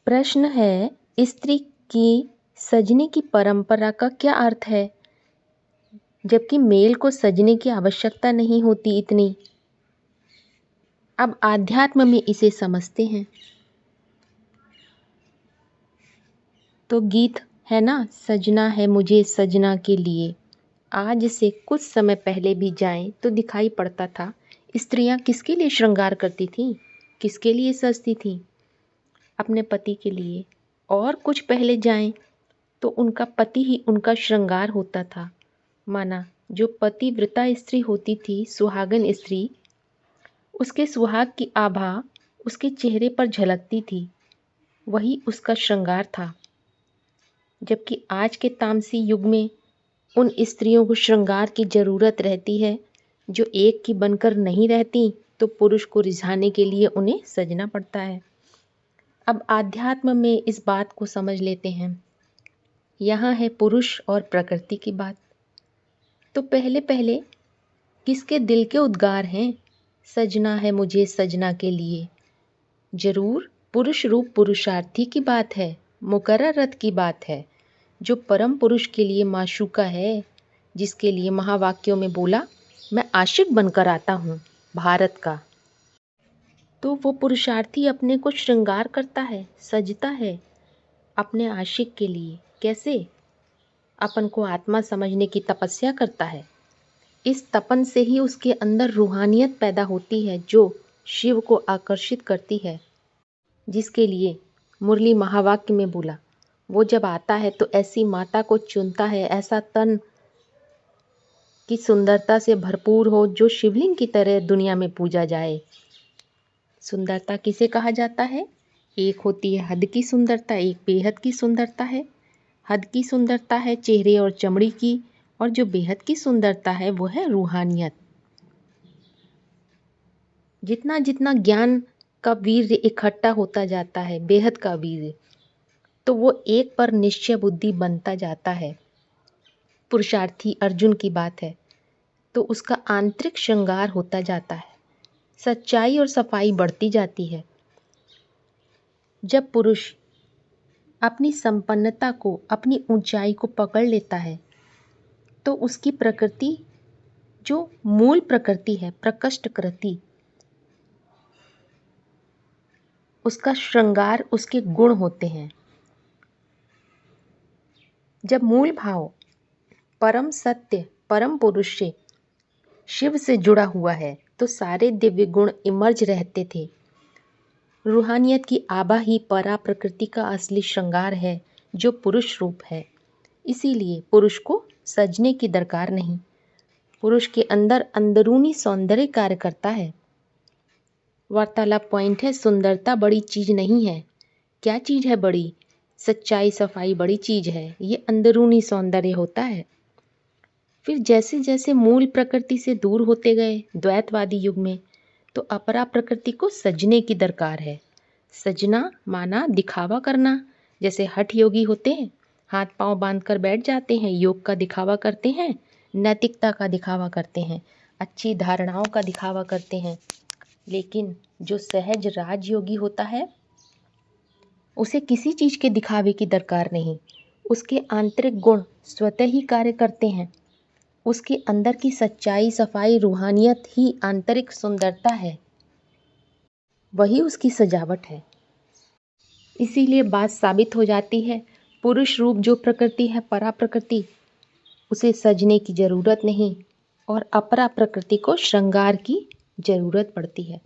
प्रश्न है, स्त्री की सजने की परंपरा का क्या अर्थ है, जबकि मेल को सजने की आवश्यकता नहीं होती इतनी। अब आध्यात्म में इसे समझते हैं। तो गीत है ना, सजना है मुझे सजना के लिए। आज से कुछ समय पहले भी जाएं तो दिखाई पड़ता था स्त्रियां किसके लिए श्रृंगार करती थीं, किसके लिए सजती थीं? अपने पति के लिए। और कुछ पहले जाएं तो उनका पति ही उनका श्रृंगार होता था। माना जो पतिव्रता स्त्री होती थी, सुहागन स्त्री, उसके सुहाग की आभा उसके चेहरे पर झलकती थी, वही उसका श्रृंगार था। जबकि आज के तामसी युग में उन स्त्रियों को श्रृंगार की ज़रूरत रहती है जो एक की बनकर नहीं रहती, तो पुरुष को रिझाने के लिए उन्हें सजना पड़ता है। अब आध्यात्म में इस बात को समझ लेते हैं। यहाँ है पुरुष और प्रकृति की बात। तो पहले पहले किसके दिल के उद्गार हैं, सजना है मुझे सजना के लिए। जरूर पुरुष रूप पुरुषार्थी की बात है, मुकर्रर रत की बात है, जो परम पुरुष के लिए माशूका है, जिसके लिए महावाक्यों में बोला, मैं आशिक बनकर आता हूँ भारत का। तो वो पुरुषार्थी अपने को श्रृंगार करता है, सजता है अपने आशिक के लिए। कैसे? अपन को आत्मा समझने की तपस्या करता है। इस तपन से ही उसके अंदर रूहानियत पैदा होती है जो शिव को आकर्षित करती है, जिसके लिए मुरली महावाक्य में बोला, वो जब आता है तो ऐसी माता को चुनता है, ऐसा तन की सुंदरता से भरपूर हो जो शिवलिंग की तरह दुनिया में पूजा जाए। सुंदरता किसे कहा जाता है? एक होती है हद की सुंदरता, एक बेहद की सुंदरता है। हद की सुंदरता है चेहरे और चमड़ी की, और जो बेहद की सुंदरता है वो है रूहानियत। जितना जितना ज्ञान का वीर्य इकट्ठा होता जाता है, बेहद का वीर्य, तो वो एक पर निश्चय बुद्धि बनता जाता है। पुरुषार्थी अर्जुन की बात है तो उसका आंतरिक श्रृंगार होता जाता है, सच्चाई और सफाई बढ़ती जाती है। जब पुरुष अपनी संपन्नता को, अपनी ऊंचाई को पकड़ लेता है तो उसकी प्रकृति, जो मूल प्रकृति है, प्रकृष्ट कृति, उसका श्रृंगार उसके गुण होते हैं। जब मूल भाव परम सत्य, परम पुरुष से, शिव से जुड़ा हुआ है तो सारे दिव्य गुण इमर्ज रहते थे। रूहानियत की आभा ही परा प्रकृति का असली श्रृंगार है, जो पुरुष रूप है। इसीलिए पुरुष को सजने की दरकार नहीं। पुरुष के अंदर अंदरूनी सौंदर्य कार्य करता है। वार्तालाप पॉइंट है, सुंदरता बड़ी चीज नहीं है। क्या चीज है बड़ी? सच्चाई सफाई बड़ी चीज है। ये अंदरूनी सौंदर्य होता है। फिर जैसे जैसे मूल प्रकृति से दूर होते गए द्वैतवादी युग में, तो अपरा प्रकृति को सजने की दरकार है। सजना माना दिखावा करना। जैसे हठ योगी होते हैं, हाथ पांव बांधकर बैठ जाते हैं, योग का दिखावा करते हैं, नैतिकता का दिखावा करते हैं, अच्छी धारणाओं का दिखावा करते हैं। लेकिन जो सहज राजयोगी होता है, उसे किसी चीज के दिखावे की दरकार नहीं। उसके आंतरिक गुण स्वतः ही कार्य करते हैं। उसके अंदर की सच्चाई सफाई रूहानियत ही आंतरिक सुंदरता है, वही उसकी सजावट है। इसीलिए बात साबित हो जाती है, पुरुष रूप जो प्रकृति है, परा प्रकृति, उसे सजने की जरूरत नहीं, और अपरा प्रकृति को श्रृंगार की जरूरत पड़ती है।